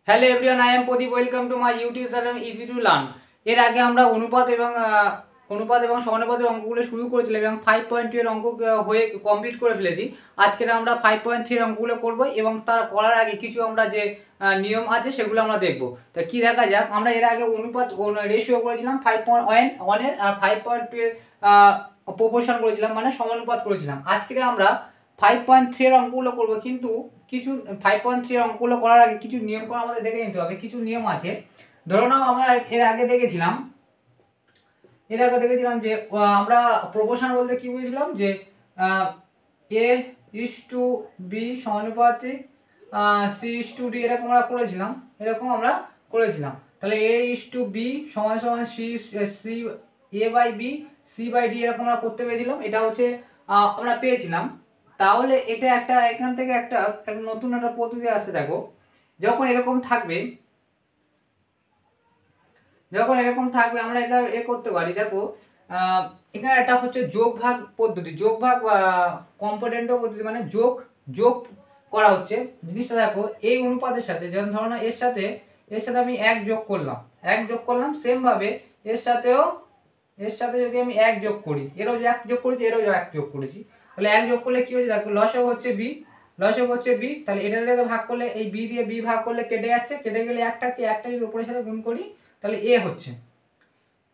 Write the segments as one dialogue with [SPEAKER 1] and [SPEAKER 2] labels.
[SPEAKER 1] Hello everyone, I am Pradeep. Welcome to my YouTube channel easy to learn. এর আগে আমরা অনুপাত এবং সমানুপাতের অঙ্কগুলো শুরু করেছিলাম এবং 5.2 এর অঙ্ক হয়ে কমপ্লিট করে ফেলেছি। আজকে আমরা 5.3 এর অঙ্কগুলো করব এবং তার করার আগে কিছু আমরা যে নিয়ম আছে সেগুলো আমরা দেখব। তো কি দেখা যাক, আমরা এর আগে অনুপাত রেশিও করেছিলাম 5.1 এর, আর 5.2 এর প্রপোর্শন করেছিলাম, মানে সমানুপাত করেছিলাম। আজকে আমরা 5.3 এর অঙ্কগুলো করবো, কিন্তু কিছু 5.3 এর অঙ্কগুলো করার আগে কিছু নিয়ম করে আমাদের দেখে নিতে হবে। কিছু নিয়ম আছে। ধরো নাও আমরা এর আগে দেখেছিলাম যে আমরা প্রপোর্শন বলতে কি বুঝলাম, যে এ ইস টু বি সমানুপাতিক সি ইস টু ডি, এরকম আমরা করেছিলাম। তাহলে এ ইস টু বি সমান সমান C A by B C by D, এরকম আমরা করতে পেরেছিলাম। এটা হচ্ছে আমরা পেয়েছিলাম। তাহলে এটা এখান থেকে একটা নতুন একটা পদ্ধতি আসছে। দেখো, যখন এরকম থাকবে আমরা এটা করতে পারি। দেখো, এখানে একটা হচ্ছে যোগ ভাগ পদ্ধতি, যোগ ভাগ বা কম্পোনেন্টো পদ্ধতি, মানে যোগ করা হচ্ছে জিনিসটা। দেখো, এই অনুপাতের সাথে, যেমন ধরো না এর সাথে আমি এক যোগ করলাম, সেম ভাবে এর সাথে যদি আমি এক যোগ করি, এরও যে এক যোগ করেছি, এরও এক যোগ করেছি, তাহলে এক যোগ করলে কি হচ্ছে, দেখো লসাগু হচ্ছে বি। তাহলে এটাকে ভাগ করলে, এই বি দিয়ে বি ভাগ করলে কেটে গেলে একটা আছে, একটা যদি উপরের সাথে গুণ করি তাহলে এ হচ্ছে,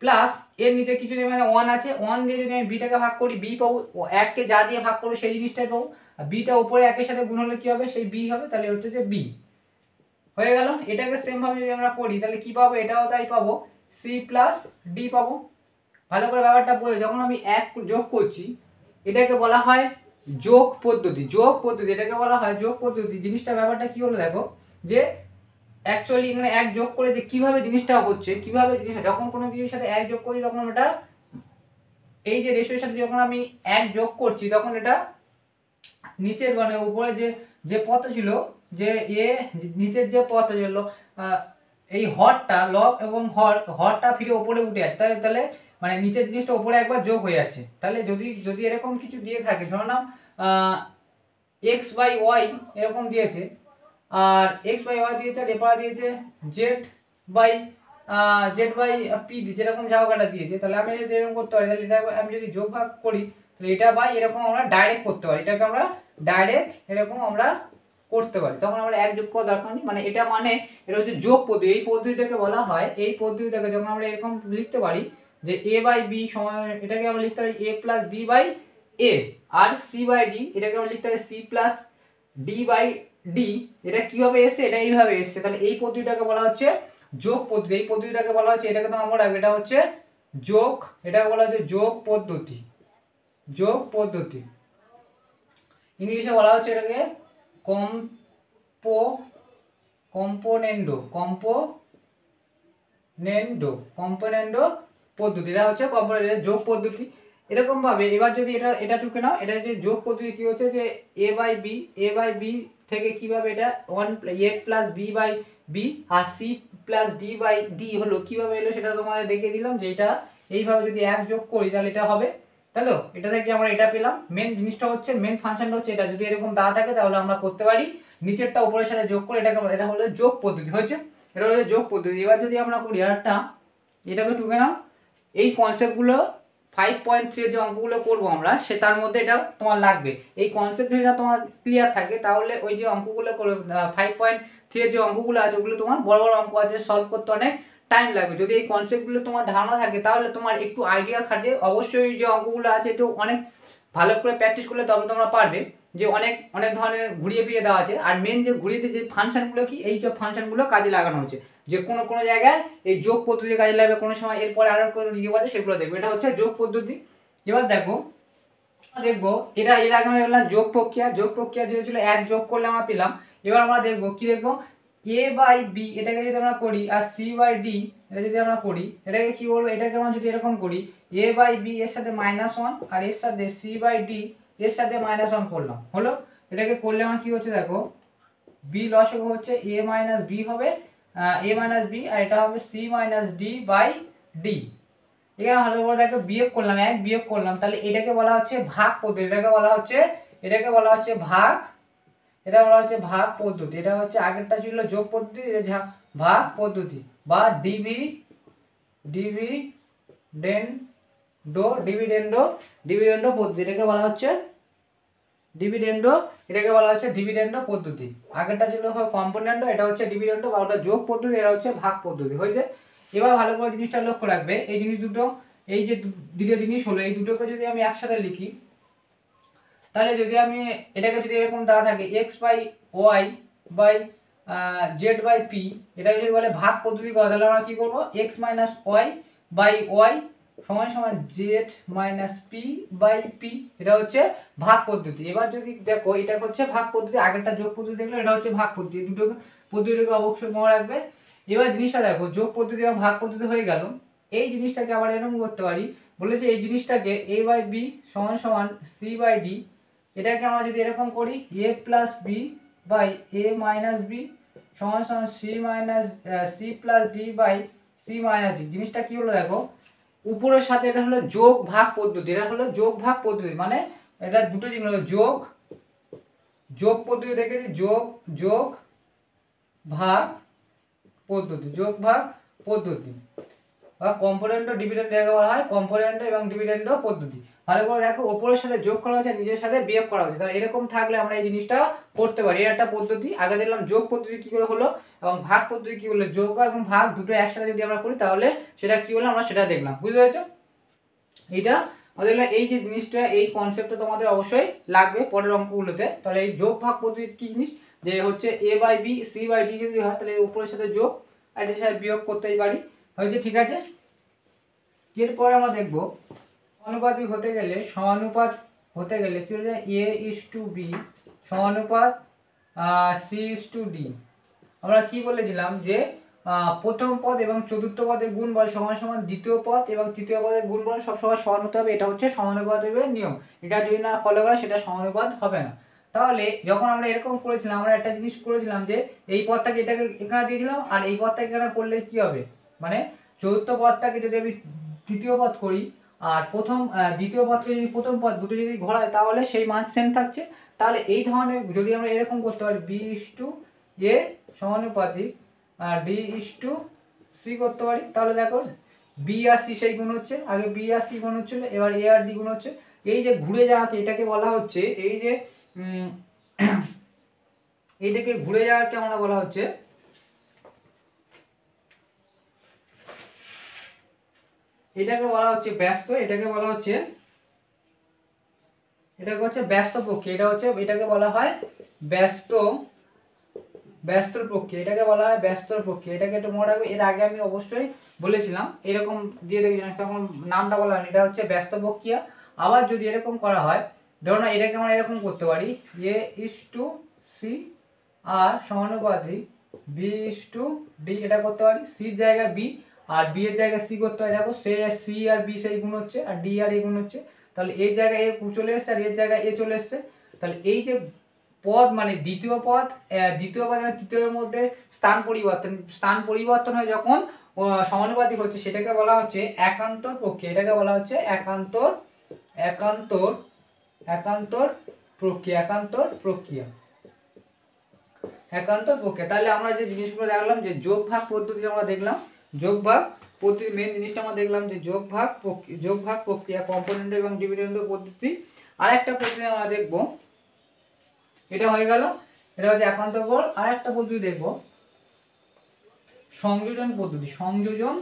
[SPEAKER 1] প্লাস এর নিচে কিছু মানে ওয়ান আছে, ওয়ান দিয়ে যদি আমি বিটাকে ভাগ করি বি পাবো, এককে যা দিয়ে ভাগ করবো সেই জিনিসটাই পাবো। আর বিটা উপরে একের সাথে গুণ হলে কি হবে, সেই বি হবে। তাহলে হচ্ছে যে বি হয়ে গেল। এটাকে সেম ভাবে যদি আমরা করি তাহলে কি পাবো, এটাও তাই পাবো, সি প্লাস ডি পাবো। ভালো করে ব্যাপারটা বলে, যখন আমি এক যোগ করছি এটাকে বলা হয় যোগ পদ্ধতি। এটাকে বলা হয় যোগ পদ্ধতি। জিনিসটা ব্যাপারটা কি হলো, দেখো যে অ্যাকচুয়ালি এখানে এক যোগ করে যে কিভাবে জিনিসটা হচ্ছে, যখন কোনো কিছুর সাথে এক যোগ করি তখন ওটা, এই যে রেশিওর সাথে যখন আমি এক যোগ করছি তখন এটা নিচের মানে উপরে যে পথ ছিল, যে নিচের যে পথ ছিল, এই হরটা লব এবং হরটা ফিরে উপরে উঠে যাচ্ছে। তাহলে মানে নিচের জিনিসটা উপরে একবার যোগ হয়ে যাচ্ছে। তাহলে যদি এরকম কিছু দিয়ে থাকে, ধরো না এক্স বাই ওয়াই এরকম দিয়েছে, আর এক্স বাই ওয়াই দিয়েছে, আর এপারে দিয়েছে জেড বাই পি দিয়েছে, এরকম জায়গাটা দিয়েছে। তাহলে আমি যদি এরকম করতে পারি, তাহলে এটা আমি যদি যোগ ভাগ করি তাহলে এটা বাই এরকম আমরা ডাইরেক্ট করতে পারি। এটাকে আমরা ডাইরেক্ট এরকম আমরা করতে পারি, তখন আমরা এক যোগ করা দরকার নেই। মানে এটা হচ্ছে যোগ পদ্ধতি। এই পদ্ধতিটাকে বলা হয়, এই পদ্ধতিটাকে যখন আমরা এরকম লিখতে পারি যে এ বাই বি সমান, এটাকে আমরা লিখতে পারি A plus B by A, আর সি বাই ডি এটাকে আমরা লিখতে পারি C plus D by D. এটা কিভাবে এসছে, এটা এইভাবে এসছে। তাহলে এই পদ্ধতিটাকে বলা হচ্ছে যোগ পদ্ধতি। এই পদ্ধতিটাকে বলা হচ্ছে, এটাকে তো আমরা রাখবো, এটা হচ্ছে যোগ, এটাকে বলা হচ্ছে যোগ পদ্ধতি। ইংলিশে বলা হচ্ছে এটাকে কম্পোনেন্ডো পদ্ধতি। এটা হচ্ছে যোগ পদ্ধতি। এরকম ভাবে এবার যদি এটা টুকে নাও, এটা যে যোগ পদ্ধতি কি হচ্ছে, যে এ বাই বি থেকে কিভাবে এটা A plus B by B আর C plus D by D হলো, কিভাবে এলো সেটা তোমাদের দেখিয়ে দিলাম। যে এটা এইভাবে যদি এক যোগ করি তাহলে এটা হবে। তাহলে এটা থেকে আমরা এটা পেলাম। মেন জিনিসটা হচ্ছে, মেন ফাংশনটা হচ্ছে এটা। যদি এরকম দেওয়া থাকে তাহলে আমরা করতে পারি নিচেরটা উপরের সাথে যোগ করে, এটা হলো যোগ পদ্ধতি হয়েছে। এটা হলো যোগ পদ্ধতি। এবার যদি আমরা করি আরেকটা, এটাকে টুকে নাও, এই কনসেপ্টগুলো 5.3 যে অঙ্কগুলো করবো আমরা, সে তার মধ্যে এটা তোমার লাগবে। এই কনসেপ্ট যদি তোমার ক্লিয়ার থাকে তাহলে ওই যে অঙ্কগুলো করবে 5.3 যে অঙ্কগুলো আছে ওগুলো তোমার বড় বড় অঙ্ক আছে, সলভ করতে অনেক টাইম লাগবে। যদি এই কনসেপ্টগুলো তোমার ধারণা থাকে তাহলে তোমার একটু আইডিয়া খাটে অবশ্যই যে অঙ্কগুলো আছে একটু অনেক ভালো করে প্র্যাকটিস করলে তবে তোমরা পারবে। যে অনেক ধরনের ঘুরিয়ে ফিরিয়ে দেওয়া আছে, আর মেন যে ঘুরিয়ে যে ফাংশনগুলো কি, এই সব ফাংশনগুলো কাজে লাগানো হচ্ছে। যে কোনো জায়গায় এই যোগ পদ্ধতি কাজে লাগবে, কোনো সময় এরপরে আরো কোনো নিয়ম আছে সেগুলো দেখবে। এটা হচ্ছে যোগ পদ্ধতি। এবার দেখবো এটা এর আগে আমরা বললাম যোগ প্রক্রিয়া যে ছিল এক যোগ করলে আমরা পেলাম। এবার আমরা দেখবো এ বাই বি এটাকে যদি আমরা করি, আর সি বাই ডি এটা যদি আমরা করি, এটাকে কি বলবো, এটাকে আমরা যদি এরকম করি এ বাই বি এর সাথে -1 আর এর সাথে সি বাই ডি এর সাথে -1 করলাম, হলো। এটাকে করলে আমার কি হচ্ছে, দেখো বি লসাগু হচ্ছে এ মাইনাস বি হবে, এ মাইনাস বি, আর এটা হবে C minus D by D. এখানে ভালো করে দেখো বিয়োগ করলাম, তাহলে এটাকে বলা হচ্ছে ভাগ পদ্ধতি। এটাকে বলা হচ্ছে ভাগ এটা বলা হচ্ছে ভাগ পদ্ধতি। এটা হচ্ছে আগেরটা ছিল যোগ পদ্ধতি, এটা ভাগ পদ্ধতি বা ডিভিডেন্ডো পদ্ধতি, এটাকে বলা হচ্ছে ডিভিডেন্ডো পদ্ধতি। আগেরটা ছিল কম্পোনেন্ট, এটা হচ্ছে ডিভিডেন্ডো বা ওটা যোগ পদ্ধতি, এটা হচ্ছে ভাগ পদ্ধতি হয়েছে। এবার ভালো করে জিনিসটা লক্ষ্য রাখবে, এই জিনিস দুটো, এই যে দুটো জিনিস হলো, এই দুটোকে যদি আমি একসাথে লিখি, তাহলে যদি আমি এটাকে যদি এরকম দেওয়া থাকে X by Y by Z by P, এটা যদি বলে ভাগ পদ্ধতি করা, তাহলে আমরা কি করব, X minus Y by Y সমান সমান Z minus P by P, এটা হচ্ছে ভাগ পদ্ধতি। এবার যদি দেখো এটা হচ্ছে ভাগ পদ্ধতি, আগেরটা যোগ পদ্ধতি দেখলে, এটা হচ্ছে ভাগ পদ্ধতি, দুটো পদ্ধতিকে অবশ্যই মনে রাখবে। এবার জিনিসটা দেখো, যোগ পদ্ধতি এবং ভাগ পদ্ধতি হয়ে গেল, এই জিনিসটাকে আবার এরকম করতে পারি, বলেছে এই জিনিসটাকে এ বাই বি সমান সমান সি বাই ডি, এটাকে আমরা যদি এরকম করি A plus B by A minus B সমান সমান C minus C plus D by C minus D. জিনিসটা কি হলো দেখো, উপরের সাথে এটা হলো যোগ ভাগ পদ্ধতি, এটা হলো যোগ ভাগ পদ্ধতি, মানে এটা দুটো জিনিস হলো যোগ পদ্ধতি দেখেছি, যোগ ভাগ পদ্ধতি বা কম্পোনেন্ট ও ডিভিডেন্ড এটাকে বলা হয় কম্পোনেন্ট এবং ডিভিডেন্ড পদ্ধতি। ভালো করে দেখো, উপরের সাথে যোগ করা হচ্ছে, নিজের সাথে বিয়োগ করা হচ্ছে, তাহলে এরকম থাকলে আমরা এই জিনিসটা করতে পারি। এর একটা পদ্ধতি আগে দেখলাম, যোগ পদ্ধতি কি করে হলো এবং ভাগ পদ্ধতি কি হলো, যোগ এবং ভাগ দুটো একসাথে যদি আমরা করি তাহলে সেটা কি হলো আমরা সেটা দেখলাম, বুঝতে পেরেছো? এইটা আমাদের এই যে জিনিসটা, এই কনসেপ্টটা তোমাদের অবশ্যই লাগবে পরের অঙ্কগুলোতে। তাহলে এই যোগ ভাগ পদ্ধতি কি জিনিস, যে হচ্ছে A by B C by D যদি হয়, তাহলে উপরের সাথে যোগ আর এর সাথে বিয়োগ করতেই পারি, হয়েছে, ঠিক আছে। এরপরে আমরা দেখব সমানুপাতিক সমানুপাত হতে গেলে কি হচ্ছে, এ ইস টু বি সমানুপাত সি ইস টু ডি। আমরা কি বলেছিলাম যে প্রথম পদ এবং চতুর্থ পদের গুণফল সমান সমান দ্বিতীয় পদ এবং তৃতীয় পদের গুণফল সবসময় সমান হতে হবে, এটা হচ্ছে সমানুপাতের নিয়ম। এটা যদি না ফলো করা সেটা সমানুপাত হবে না। তাহলে যখন আমরা এরকম করেছিলাম, আমরা একটা জিনিস করেছিলাম যে এই পদটাকে এটাকে এখানে দিয়েছিলাম আর এই পদটাকে এখানে করলে কি হবে, মানে চতুর্থ পদটাকে যদি আমি তৃতীয় পদ করি আর দ্বিতীয় পদকে যদি প্রথম পদ, দুটো যদি ঘোরায় তাহলে সেই মান সেম থাকছে। তাহলে এই ধরনের যদি আমরা এরকম করতে পারি বি ইস টু এ সমানুপাতিক আর ডি ইস টু সি করতে পারি, তাহলে দেখো বি আর সি সেই গুণ হচ্ছে, আগে বি আর সি গুণ হচ্ছিল, এবার এ আর ডি গুণ হচ্ছে। এই যে ঘুরে যাওয়াকে এটাকে বলা হচ্ছে, এই যে এইটাকে ঘুরে যাওয়াকে আমরা বলা হচ্ছে ব্যস্ত, এটাকে হচ্ছে ব্যস্ত প্রক্রিয়া, এটাকে বলা হয় ব্যস্তর প্রক্রিয়া, এটাকে একটু মনে রাখবে। এর আগে আমি অবশ্যই বলেছিলাম এরকম দিয়ে দেখি, তখন নামটা বলা হয়নি, এটা হচ্ছে ব্যস্ত প্রক্রিয়া। আবার যদি এরকম করা হয়, ধরো না এটাকে আমরা এরকম করতে পারি এ ইস টু সি আর সমানুপাতিক বি ইস টু ডি, এটা করতে পারি সির জায়গায় বি আর বি এর জায়গায় সি করতে হয়। দেখো সি আর বি সেই গুণ হচ্ছে আর ডি আর এ গুণ হচ্ছে, তাহলে এর জায়গায় এ চলে এসছে আর এর জায়গায় এ চলে এসছে। তাহলে এই যে পদ মানে দ্বিতীয় পদ এবং তৃতীয়ের মধ্যে স্থান পরিবর্তন হয় যখন সমানুপাতিক হচ্ছে, সেটাকে বলা হচ্ছে একান্তর প্রক্রিয়া, এটাকে বলা হচ্ছে একান্তর প্রক্রিয়া। তাহলে আমরা যে জিনিসগুলো দেখলাম, যে যোগ ভাগ পদ্ধতি আমরা দেখলাম, যোগ ভাগ পদ্ধতির মেন জিনিসটা আমরা দেখলাম যে যোগ ভাগ প্রক্রিয়া, কম্পোনেন্ট এবং ডিভিডেন্ড পদ্ধতি। আর একটা পদ্ধতি আমরা দেখব, এটা হয়ে গেল, এটা হচ্ছে একান্তর বল। আর একটা পদ্ধতি দেখব সংযোজন পদ্ধতি। সংযোজন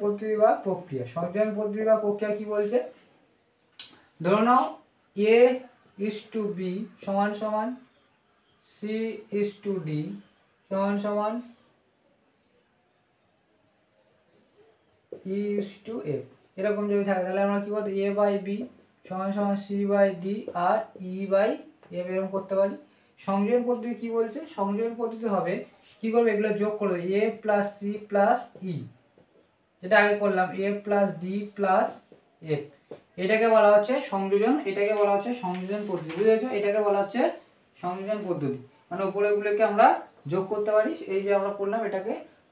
[SPEAKER 1] পদ্ধতি বা প্রক্রিয়া কি বলছে, ধরে নাও এ ইস টু বি সমান সমান সি ইস টু ডি সমান সমান ই ইস টু এফ, এরকম যদি থাকে তাহলে আমরা কি বলতে, এ বাই বি সমান সমান সি বাই ডি আর ই বাই এফ এরকম করতে পারি। সংযোজন পদ্ধতি কি বলছে, সংযোজন পদ্ধতি হবে কি করবে, এগুলো যোগ করবে এ প্লাস সি প্লাস ই, যেটা আগে করলাম a plus D plus F, এটাকে বলা হচ্ছে সংযোজন, এটাকে বলা হচ্ছে সংযোজন পদ্ধতি, বুঝেছো? এটাকে বলা হচ্ছে সংযোজন পদ্ধতি, মানে উপরেগুলোকে আমরা যোগ করতে পারি। এই যে আমরা করলাম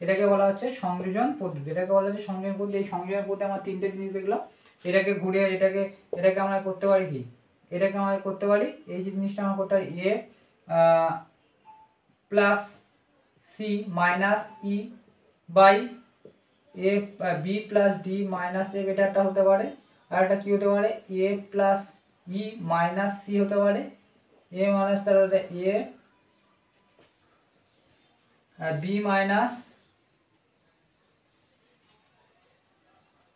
[SPEAKER 1] এটাকে বলা হচ্ছে সংযোজন পদ্ধতি, এটাকে বলা হচ্ছে সংযোজন পদ্ধতি। এই সংযোজন পদ্ধতি আমরা তিনটে জিনিস দেখলাম, এটাকে ঘুরিয়ে এটাকে আমরা করতে পারি কি, এটাকে আমরা করতে পারি, এই যে জিনিসটা আমরা করতে পারি A plus C minus E by A B plus D minus F, এটা একটা হতে পারে। আর একটা কি হতে পারে, A plus E minus C হতে পারে, এ মাইনাস তাহলে A B minus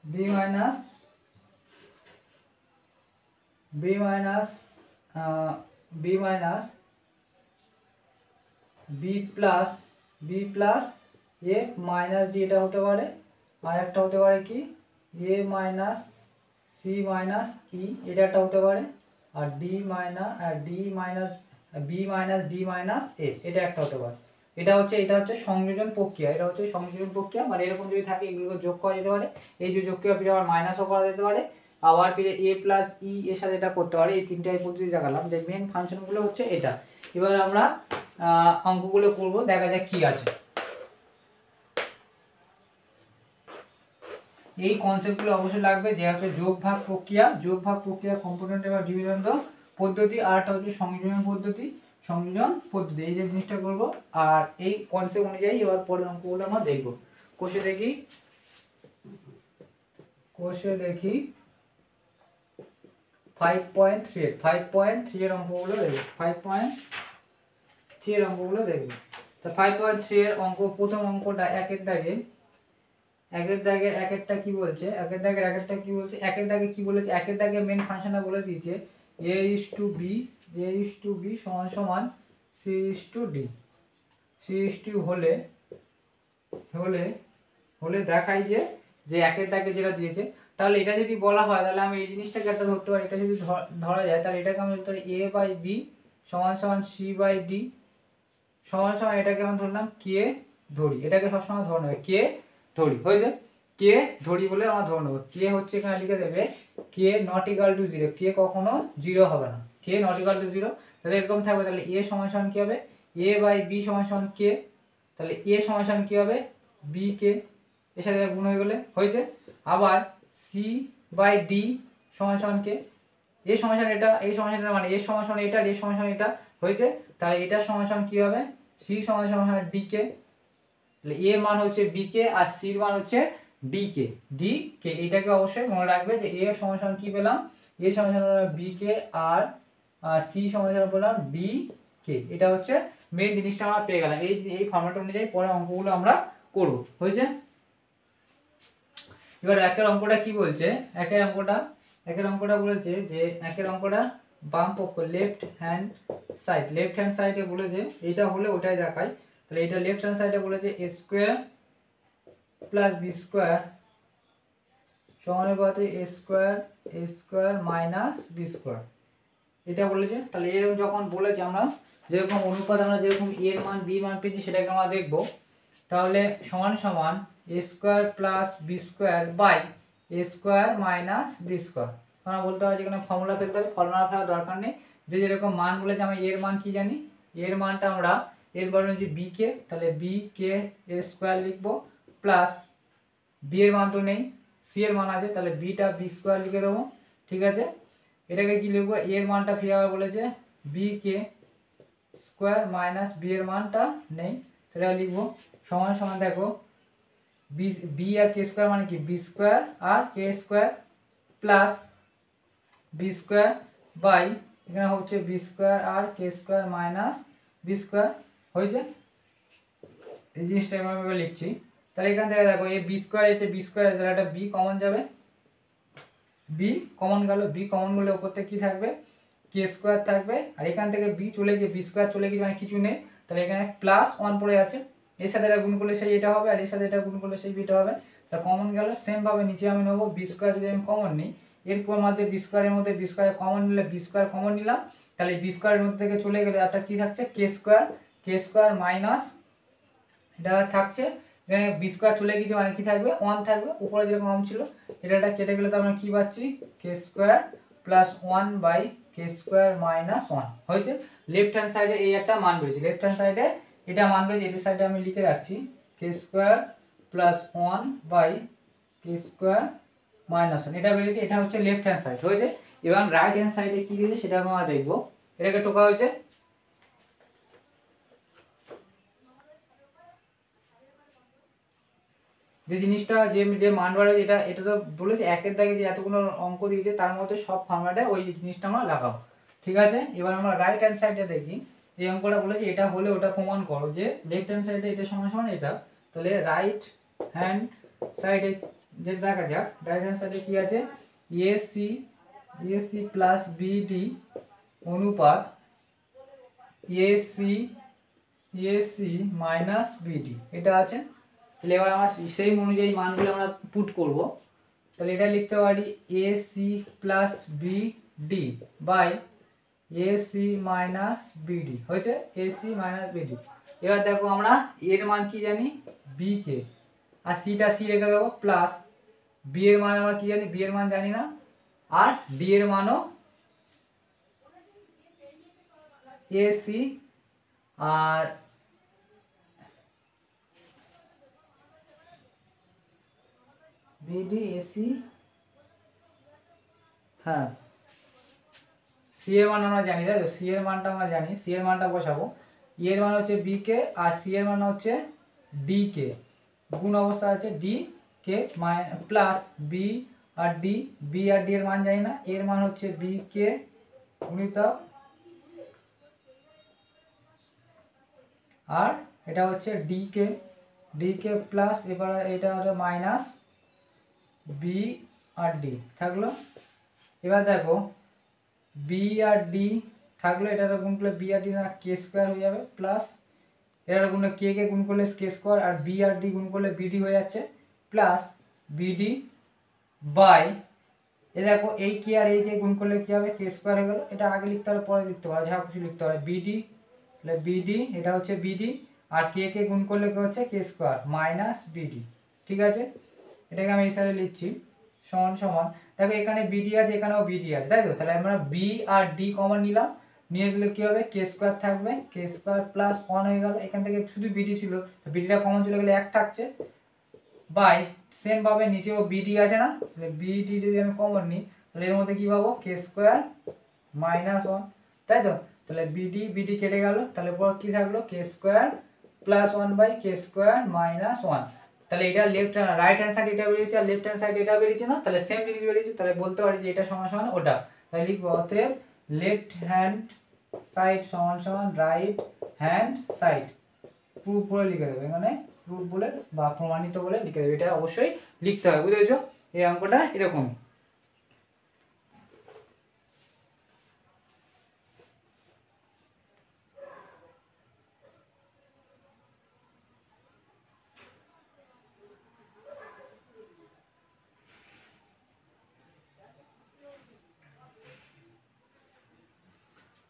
[SPEAKER 1] B minus B minus B minus B plus A minus D, এটা হতে পারে। আর একটা হতে পারে কি A minus C minus E, এটা একটা হতে পারে। আর D minus B minus D minus এ, এটা একটা হতে পারে। এটা হচ্ছে সংযোজন প্রক্রিয়া, এটা হচ্ছে সংযোজন প্রক্রিয়া, মানে এরকম যদি থাকে এগুলোকে যোগ করা যেতে পারে। এই যে যোগ করা ফিরে আবার মাইনাসও করা যেতে পারে, আবার ফিরে এ প্লাস ই এর সাথে এটা করতে পারে। এই তিনটে পদ্ধতি দেখালাম, যে মেন ফাংশনগুলো হচ্ছে এটা। এবার আমরা অঙ্কগুলো করব, দেখা যাক কি আছে। এই কনসেপ্টগুলো অবশ্যই লাগবে, যে হচ্ছে যোগ ভাগ প্রক্রিয়া, কম্পোনেন্ট এবং ডিভিশন পদ্ধতি, আর একটা হচ্ছে সংযোজন পদ্ধতি, এই যে জিনিসটা করব। আর এই কনসেপ্ট অনুযায়ী এবার পরের অঙ্কগুলো আমরা দেখব। কোষে দেখি 5.3 এর অঙ্কগুলো দেখব, 5.3 এর অঙ্কগুলো দেখব। তো 5.3 এর অঙ্ক, প্রথম অঙ্কটা একের দাগে একেরটা কি বলছে, একের দাগে কি বলেছে, একের দাগে মেন ফাংশনটা বলে দিয়েছে a is to b সমান সমান c is to d, c is to হলে দেখাই যে একের দাগে যেটা দিয়েছে। তাহলে এটা যদি বলা হয়, তাহলে আমি এই জিনিসটাকে একটা ধরতে পারি, এটা যদি ধরা যায়, তাহলে এটাকে আমি ধরতে পারি a বাই বি সমান সমান c বাই ডি সমান সমান, এটাকে আমি ধরলাম কে ধরি, এটাকে সবসময় ধরে নেবে কে ধরি, হয়েছে? কে ধরি বলে আমরা ধরে নেবো। কে হচ্ছে এখানে লিখে দেবে কে নট ইকুয়াল টু 0, কে কখনো 0 হবে না, কে নট ইকুয়াল টু 0। তাহলে এরকম থাকবে, তাহলে এ সমান সমান কি হবে, এ বাই বি সমান সমান কে, তাহলে এ সমান সমান কি হবে বি কে, এর সাথে গুণ হয়ে গেলে হয়েছে। আবার সি বাই ডি সমান সমান কে, এ সমান সমান এটা, এই সমান সমান মানে এ সমান সমান এটা, এ সমান সমান এটা হয়েছে। তাহলে এটা সমান সমান কি হবে, সি সমান সমান ডি কে, তাহলে এ মান হচ্ছে বি কে আর সি এর মান হচ্ছে ডি কে। এটাকে অবশ্যই মনে রাখবে যে এ সমান সমান কি পেলাম, এ সমান সমান বি কে আর সি সমান সমান পেলাম ডি কে। এটা হচ্ছে মেন জিনিসটা আমরা পেয়ে গেলাম। এই ফর্ম্যাট অনুযায়ী পরে অঙ্কগুলো আমরা করব, হয়েছে? এবার একের অঙ্কটা কি বলছে, একের অঙ্কটা বলেছে যে একের অঙ্কটা বাম পক্ষ লেফট হ্যান্ড সাইডে বলেছে, এটা হলে ওটাই দেখায়। তাহলে এটা লেফট হ্যান্ড সাইডে বলেছে a square plus B square সমানুপাতে a square minus B square, এটা বলেছে। তাহলে এরকম যখন বলেছে, আমরা যেরকম অনুপাত, আমরা যেরকম এর মান বি মান পেয়েছি সেটাকে আমরা দেখব। তাহলে সমান সমান a square plus B square by a square minus B square. আমরা বলতে পারি যেখানে ফর্মুলা ফেলতে হবে, ফর্মুলা ফেলার দরকার নেই। যে যেরকম মান বলেছে, আমরা এর মান কি জানি, এর মানটা আমরা এর বর্ণ হচ্ছে বি কে, তাহলে বি কে এর স্কয়ার লিখবো প্লাস বি এর মান তো নেই, সি এর মান আছে, তাহলে বিটা বি স্কয়ার লিখে দেবো, ঠিক আছে। এটাকে কি লিখবো, এর মানটা ফিরে আবার বলেছে বি কে স্কয়ার মাইনাস বি এর মানটা নেই, তাহলে লিখবো সমান সমান, দেখো বি আর কে স্কয়ার মানে কি বি স্কয়ার আর K square plus B square by এখানে হচ্ছে বি স্কয়ার আর K square minus B square, হয়েছে? এই জিনিসটা এভাবে লিখছি। তাহলে এখান থেকে দেখো এই বি স্কয়ার হচ্ছে বি স্কয়ার, তাহলে একটা বি কমন যাবে, বি কমন গেল, বি কমন গেলে উপর থেকে কি থাকবে কে স্কয়ার থাকবে, আর এখান থেকে বি চলে গিয়ে বি স্কয়ার চলে গিয়ে মানে কিছু নেই, তাহলে এখানে প্লাস 1 পড়ে আছে, এর সাথে এটা গুণ করলে সেই এটা হবে, আর এর সাথে এটা গুণ করলে সেই বিটা হবে, তাহলে কমন গেল। সেম ভাবে নিচে আমি নেবো বি স্কয়ার, যদি আমি কমন নিই এরপর মধ্যে বি স্কয়ারের মধ্যে বি স্কয়ার কমন নিলে বি স্কয়ার কমন নিলাম, তাহলে বি স্কয়ারের মধ্যে থেকে চলে গেলে একটা কি থাকছে কে স্কয়ার মাইনাস এটা থাকছে এখানে বি স্কোয়ার চলে গেছে মানে কি থাকবে, 1 থাকবে, উপরে যেরকম কম ছিল এটা কেটে গেলে তো আমরা কি পাচ্ছি, K square plus 1 by K square minus 1 হয়েছে। লেফট হ্যান্ড সাইডে এই একটা মান বেরিয়েছে, লেফট হ্যান্ড সাইডে এটা মান বেরিয়েছে, এটার সাইডে আমি লিখে রাখছি K square plus 1 by K square minus 1 এটা বেরিয়েছে, এটা হচ্ছে লেফট হ্যান্ড সাইড হয়েছে। এবং রাইট হ্যান্ড সাইডে কি দিয়েছে সেটা আমরা দেখবো। এটাকে টোকা হয়েছে, যে জিনিসটা যে যে মান বার এটা এটা তো বলেছে একের দাগে যে এতগুলো অঙ্ক দিয়েছে তার মধ্যে সব ফর্ম্যাটে ওই জিনিসটা আমরা লাগাবো, ঠিক আছে। এবার আমরা রাইট হ্যান্ড সাইডে দেখি, এই অঙ্কটা বলেছে এটা হলে ওটা প্রমাণ করো যে লেফট হ্যান্ড সাইডে এটা সমান সমান এটা, তাহলে রাইট হ্যান্ড সাইডে যেটা দেখা যাক, রাইট হ্যান্ড সাইডে কি আছে, এসি এসি প্লাস বিডি অনুপাত এসি এসি মাইনাস বিডি এটা আছে। তাহলে এবার আমরা সেই অনুযায়ী মানগুলো আমরা পুট করব। তাহলে এটা লিখতে পারি AC plus BD by AC minus BD হয়েছে, এসি মাইনাস বিডি। এবার দেখো আমরা এর মান কি জানি, বি কে, আর সিটা সি রেখে দেবো, প্লাস বি এর মান আমরা কি জানি, বি এর মান জানি না, আর ডি এর মানও এসি আর বিডি এসি, হ্যাঁ সি এর মান আমরা জানি, তাই তো, সি এর মানটা আমরা জানি, সি এর মানটা বসাবো, ই এর মান হচ্ছে বি কে আর সি এর মান হচ্ছে ডি কে, গুণ অবস্থা আছে ডি কে প্লাস বি আর ডি, বি আর ডি এর মান জানি না, এর মান হচ্ছে বি কে গুণিতক, আর এটা হচ্ছে ডি কে প্লাস, এবার এটা হলো মাইনাস বি আর ডি থাকলো। এবার দেখো বি আর ডি থাকলো, এটার গুণ করলে বি আর ডি না কে স্কোয়ার হয়ে যাবে, প্লাস এটার গুণ কে কে গুণ করলে কে স্কোয়ার, আর বি আর ডি গুণ করলে বিডি হয়ে যাচ্ছে, প্লাস বিডি বাই এ দেখো এই কে আর এই কে গুণ করলে কি হবে, কে স্কোয়ার হয়ে গেল, এটা আগে লিখতে হবে পরে লিখতে পারো, যা কিছু লিখতে হবে, বিডি তাহলে বিডি এটা হচ্ছে বিডি, আর কে কে গুণ করলে কি হচ্ছে কে স্কোয়ার মাইনাস বিডি, ঠিক আছে। এটাকে আমি এই সাইডে লিখছি সমান সমান, দেখো এখানে বিডি আছে এখানেও বিডি আছে, তাই তো, তাহলে আমরা বি আর ডি কমন নিলাম, নিয়ে গেলে কি হবে, কে স্কোয়ার থাকবে, কে স্কোয়ার প্লাস 1 হয়ে গেল, এখান থেকে শুধু বিডি ছিল, বিডিটা কমন চলে গেলে 1 থাকছে, বাই সেম ভাবে নিচেও বিডি আছে না, তাহলে বিডি যদি আমি কমন নিই তাহলে এর মধ্যে কি পাবো, কে স্কোয়ার মাইনাস 1, তাই তো, তাহলে বিডি বিডি কেটে গেল, তাহলে পর কি থাকলো, K square plus 1 by K square minus 1। তাহলে এটা লেফট রাইট হ্যান্ড সাইড এটা বেরিয়েছে আর লেফট হ্যান্ড সাইড এটা বেরিয়েছে না, তাহলে সেম জিনিস বেরিয়েছে, তাহলে বলতে পারি যে এটা সমান সমান ওটা, তাহলে লিখবো অতএব লেফট হ্যান্ড সাইড সমান সমান রাইট হ্যান্ড সাইড, প্রুফ বলে লিখে দেবে, এখানে প্রুফ বলে বা প্রমাণিত বলে লিখে দেবে, এটা অবশ্যই লিখতে হবে, বুঝেছো। এই অঙ্কটা এরকম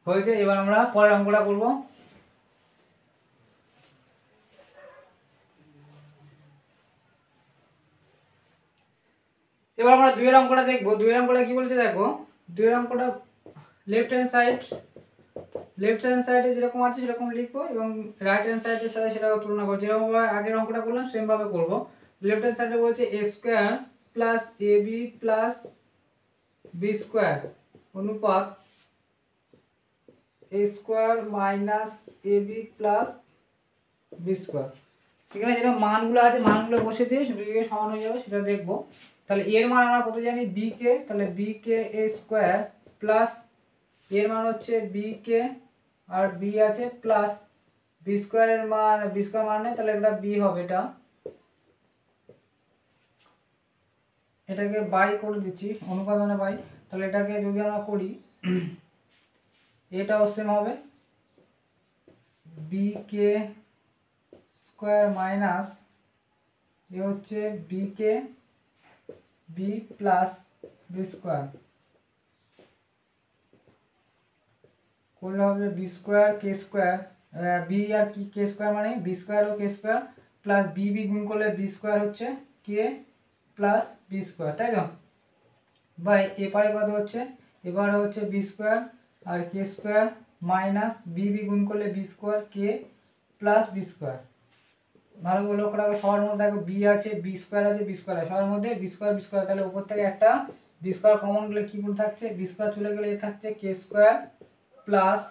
[SPEAKER 1] হয়েছে। এবার আমরা পরের অঙ্কটা করব। এবার আমরা দুইয়ের অঙ্কটা দেখবো। দুইয়ের অঙ্কটা কি বলছে দেখো, দুইয়ের অঙ্কটা লেফট হ্যান্ড সাইডে যেরকম আছে সেরকম লিখবো এবং রাইট হ্যান্ড সাইডের সাথে সেটা তুলনা করবো, যেরকম আগের অঙ্কটা করলাম সেম ভাবে করবো। লেফট হ্যান্ড সাইডে বলছে এ স্কোয়ার প্লাস এ বি প্লাস বি স্কোয়ার অনুপাত এ স্কোয়ার মাইনাস এ বি প্লাস বি স্কোয়ার। এখানে যেটা মানগুলো আছে মানগুলো বসে দিয়ে সেটা সমান হয়ে যাবে সেটা দেখবো। তাহলে এর মান আমরা কত জানি, বি কে, তাহলে B K A square plus এর মান হচ্ছে বি কে আর বি আছে প্লাস বি স্কোয়ারের মান, বি স্কোয়ার মান নেই তাহলে এটা বি হবে, এটাকে বাই করে দিচ্ছি, অনুপাত মানে বাই, তাহলে এটাকে যদি আমরা করি এটাও সেম হবে, বি কে স্কোয়ার মাইনাস এ হচ্ছে B K B plus B square করলে হবে বি স্কোয়ার কে স্কোয়ার, বি আর কি কে স্কোয়ার মানে বি স্কোয়ার ও কে স্কোয়ার প্লাস বি বি গুণ করলে বি স্কোয়ার হচ্ছে কে প্লাস বি স্কোয়ার, তাই তো? বাই এপারে কত হচ্ছে, এবারে হচ্ছে বি স্কোয়ার আর কে স্কোয়ার মাইনাস বি বি গুণ করলে B square k plus B square. ভালো করে লক্ষ্য রাখো, সবার মধ্যে দেখো বি আছে, বি স্কোয়ার আছে, বি স্কোয়ার আছে, সবার মধ্যে বি স্কোয়ার, তাহলে উপর থেকে একটা বি স্কোয়ার কমন গেলে কী গুণ থাকছে, বি স্কোয়ার চলে গেলে এ থাকছে K square plus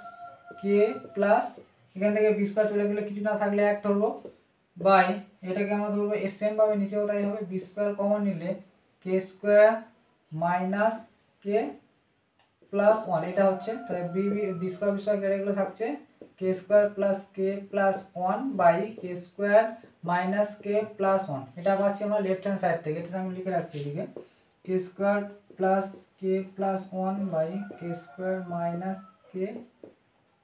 [SPEAKER 1] K plus, এখান থেকে বি স্কোয়ার চলে গেলে কিছু না থাকলে এক ধরবো, বাই এটাকে আমরা ধরবো এর সেম ভাবে নিচেও তাই হবে, বি স্কোয়ার কমন নিলে K square minus K plus one, এটা হচ্ছে তাহলে বি স্কোয়ার কেটে গেলে থাকছে K square plus K plus one by K square minus K plus one, এটা পাচ্ছি আমরা লেফট হ্যান্ড সাইড থেকে, এটা আমি লিখে রাখছি এদিকে K square plus K plus one by K square minus K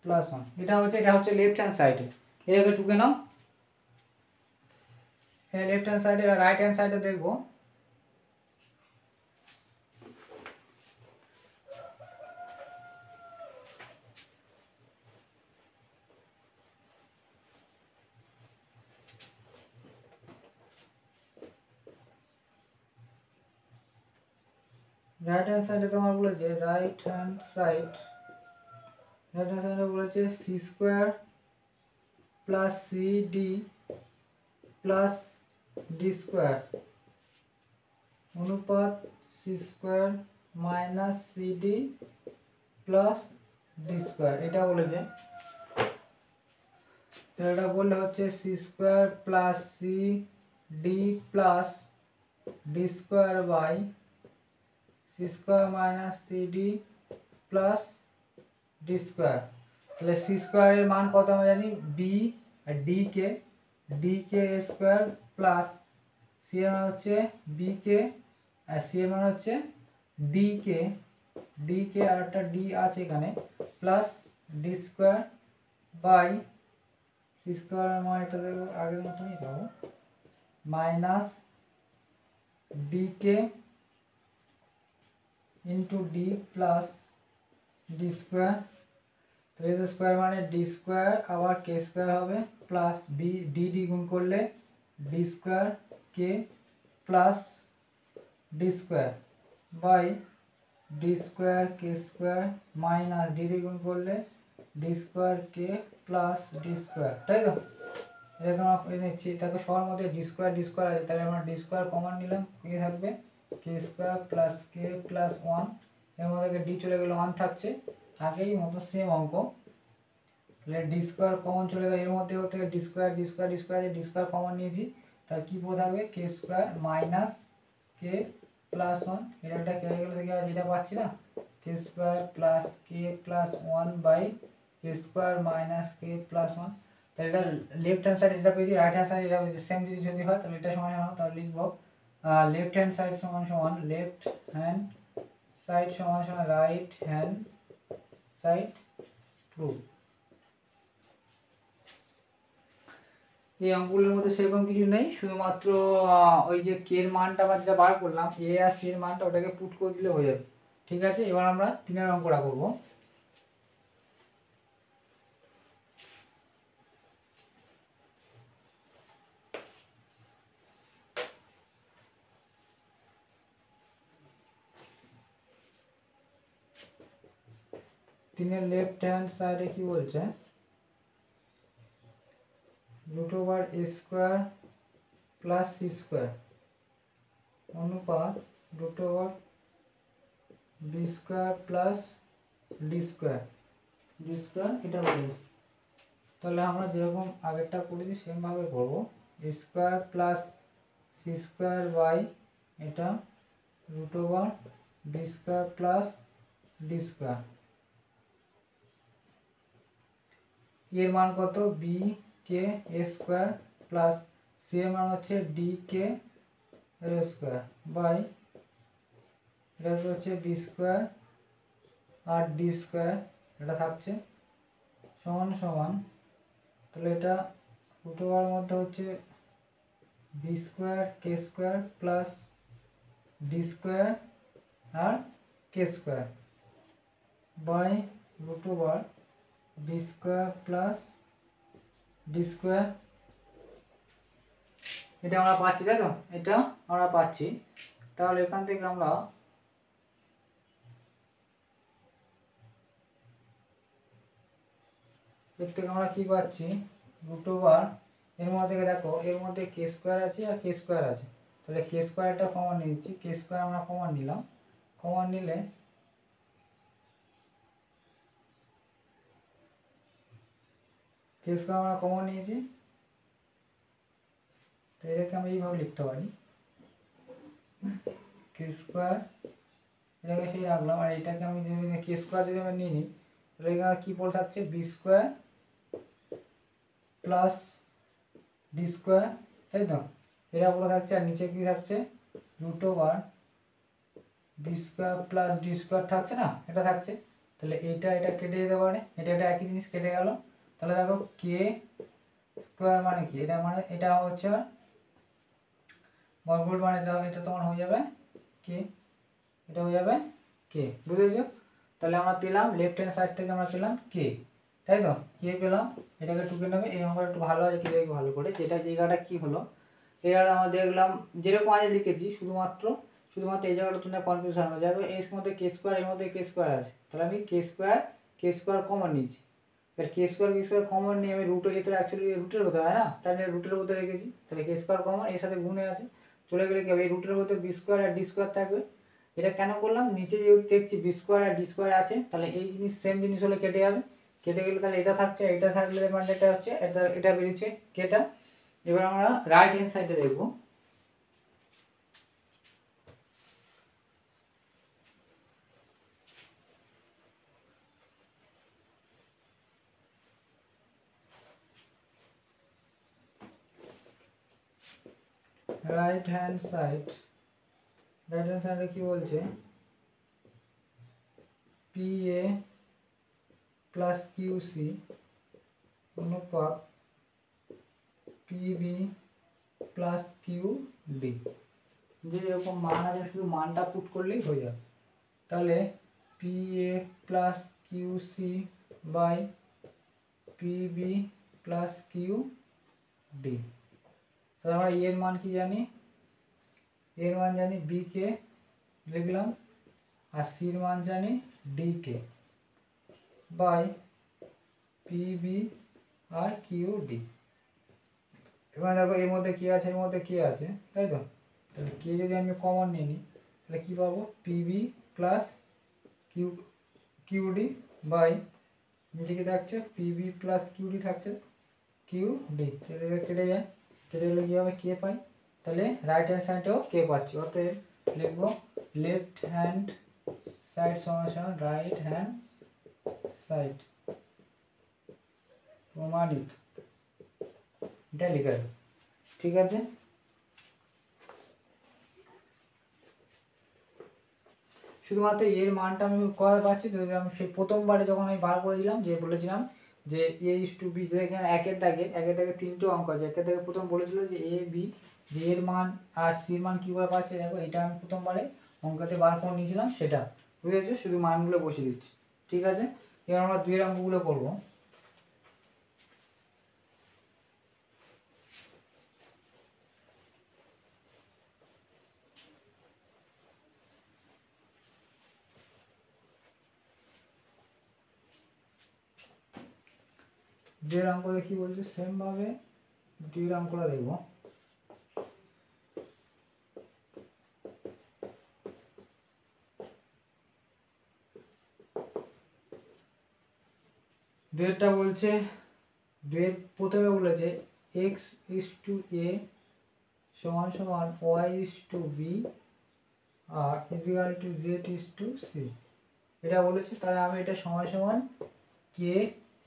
[SPEAKER 1] plus one, এটা হচ্ছে লেফট হ্যান্ড সাইডে, এটাকে টুকে নাও। লেফট হ্যান্ড সাইডে আর রাইট হ্যান্ড সাইডে দেখবো রাইট হ্যান্ড সাইডে তোমার বলেছে রাইট হ্যান্ড সাইডে বলেছে C square plus C D plus D square অনুপাত C square minus C D plus D square, এটা বলেছে। তো এটা বললে হচ্ছে C square plus C D plus D square by C square minus C D plus D square, তাহলে C স্কোয়ারের মান কত আমরা জানি বি আর D K square plus C এর মান হচ্ছে বি কে আর সি এর মান হচ্ছে ডি কে আর একটা ডি আছে এখানে plus D square by C স্কোয়ারের মান এটা দেখো আগের মতনই পাবো minus D K into D plus D square, तो ये स्क्वायर माने डी स्क्वायर आबार के स्क्वायर होबे प्लस बी डी डी गुण करले डी स्क्वायर के plus D square by D square के स्क्वायर माइनस डी डी गुण करले डी स्क्वायर के प्लस डी स्क्वायर, ताई तो এরকম আমরা নিচ্ছি, তাকে সবার মধ্যে ডি স্কোয়ার আছে, তাহলে আমরা ডি স্কোয়ার কমন নিলাম, কি থাকবে K square plus K plus one, এর মধ্যে ডি চলে গেলে ওয়ান থাকছে আগেই মতো সেম অঙ্ক, তাহলে ডি স্কোয়ার কমন চলে গেলে এর মধ্যে হতে ডি স্কোয়ার কমন নিয়েছি, তার কি পদ থাকবে K square minus K plus one, এটা কেটে গেলে দেখি যেটা পাচ্ছি না K square plus K plus one by K square minus K plus one, তাহলে এটা লেফট হ্যান্ড সাইড এটা পেয়েছি, রাইট হ্যান্ড সাইড এটা পেয়েছি, সেম যদি হয় তাহলে এটা সমান হবে, তাহলে লিখবো लेफ्ट हैंड साइड समान लेफ्ट हैंड साइड समान राइट हैंड साइड ट्रू। এই অঙ্কগুলোর মধ্যে সেরকম কিছু নেই, শুধুমাত্র ওই যে কে এর মানটা আমরা যেটা বার করলাম এ আর সি এর মানটা ওটাকে পুট করে দিলে হয়ে যাবে। ঠিক আছে, এবার আমরা 3 অঙ্কটা করব। তিনের লেফট হ্যান্ড সাইডে কি বলছে root over A square plus C square अनुपात root over B square plus D square এটা বলি, তাহলে আমরা যেরকম আগেরটা করেছি সেম ভাবে করব, A square plus C square by এটা root over B square plus D square, এর মান কত B K A square plus C এর মান হচ্ছে ডি কে এর স্কয়ার বাই এটা হচ্ছে বি স্কয়ার আর ডি স্কয়ার, এটা থাকছে সমান সমান, তাহলে এটা রুট ওভার মধ্যে হচ্ছে B square K square plus D square আর K square by root over B square plus D square, এটা আমরা পাচ্ছি, তাই তো? এটা আমরা পাচ্ছি। তাহলে এখান থেকে আমরা এর থেকে আমরা কি পাচ্ছি, রুট ওভার এর মধ্যে থেকে দেখো এর মধ্যে কে স্কোয়ার আছে আর কে স্কোয়ার আছে, তাহলে কে স্কোয়ারটা কমন নিচ্ছি, কে স্কোয়ার আমরা কমন নিলাম। কমন নিলে কে স্কোয়ার আমরা কমন নিয়েছি, তো এটাকে আমরা এইভাবে লিখতে পারি, কে স্কোয়ার এটাকে সেই রাখলাম, আর এটাকে আমি যদি কে স্কোয়ার যদি আমরা নিয়ে নিই, তাহলে এখানে কী পড়ে থাকছে, B square plus D square, তাই তো? এটা পড়ে থাকছে, আর নিচে কি থাকছে, root over B square plus D square থাকছে না, এটা থাকছে। তাহলে এটা এটা কেটে যেতে পারে, এটা এটা একই জিনিস কেটে গেল। তাহলে দেখো কে স্কোয়ার মানে কি, এটা মানে এটা হচ্ছে বর্গমূল, মানে এটা তোমার হয়ে যাবে কে, এটা হয়ে যাবে কে, বুঝেছো? তাহলে আমরা পেলাম লেফট হ্যান্ড সাইড থেকে আমরা পেলাম কে, তাই তো? কে পেলাম, এটাকে টুকে নেবে, এই অঙ্কটা একটু ভালো আছে কি দেখবে ভালো করে, যেটা জায়গাটা কি হলো, এই জায়গাটা আমরা দেখলাম যেরকম আগে লিখেছি, শুধুমাত্র এই জায়গাটা তোমরা কনফিউশন হবে, দেখো এর মধ্যে কে স্কোয়ার, এর মধ্যে কে স্কোয়ার আছে, তাহলে আমি কে স্কোয়ার কমন নিয়েছি। এবার কে স্কোয়ার কমন নিয়ে আমি রুটে, এটা অ্যাকচুয়ালি রুটের মধ্যে হয় না, তাই আমি রুটের মধ্যে রেখেছি, তাহলে কে স্কোয়ার কমন এর সাথে গুণে আছে, চলে গেলে কি হবে, এই রুটের মধ্যে বি স্কোয়ার আর ডি স্কোয়ার থাকবে। এটা কেন করলাম, নিচে যেহেতু দেখছি বি স্কোয়ার আর ডি স্কোয়ার আছে, তাহলে এই জিনিস সেম জিনিস হলে কেটে যাবে, কেটে গেলে তাহলে এটা থাকছে, এটা থাকলে মানে এটা হচ্ছে এটা বেরিয়েছে কেটা। এবার আমরা রাইট হ্যান্ড সাইডে দেখবো, রাইট হ্যান্ড সাইডে কি বলছে, P A plus Q C অনুপাত পিবি প্লাস কিউ ডি, যে এরকম মান আছে শুধু মানটা পুট করলেই হয়ে যাবে। তাহলে P A plus Q C by PB plus Q D, তাহলে আমরা এর মান কি জানি, এর মান জানি বি কে লিখলাম, আর সির মান জানি ডি কে বাই পিবি আর কিউ ডি। এবার দেখো এর মধ্যে কি আছে, এর মধ্যে কে আছে, তাই তো? তাহলে কে যদি আমি কমন নিয়ে নিই, তাহলে কী পাবো, পিবি প্লাস কিউডি বাই নিচে কি থাকছে, পিবি প্লাস কিউডি থাকছে, কিউডি, কেটে যায়, কেটে গেলে কী হবে, কে পাই। তাহলে রাইট হ্যান্ড সাইডেও কে পাচ্ছি, অতএব লিখবো লেফট হ্যান্ড সাইড সমান রাইট হ্যান্ড সাইড প্রমাণিত, এটা লিখে দেবো, ঠিক আছে? শুধুমাত্র এর মানটা আমি কোথায় পাচ্ছি, যদি আমি সেই প্রথমবারে যখন আমি বার করেছিলাম, যে বলেছিলাম যে এ ইস টু বি, যেখানে একের দাগে তিনটে অঙ্ক আছে, একের দাগে প্রথম বলেছিল যে এ বি, যে এর মান আর সির মান কীভাবে পাচ্ছে, দেখো এটা আমি প্রথমবারে অঙ্কতে বার করে নিয়েছিলাম, সেটা বুঝেছো, শুধু মানগুলো বসিয়ে দিচ্ছি, ঠিক আছে? এবার আমরা দুইয়ের অঙ্কগুলো করবো। দুইয়ের অঙ্কটা কি বলছে, সেম ভাবে দুইয়ের অঙ্কটা দেখবো। দুইয়েরটা বলছে, দুইয়ের প্রথমে বলেছে এক্স ইস টু এ সমান সমান Y is to B R is equal to Z is to C, এটা বলেছে। তাহলে আমি এটা সমান সমান কে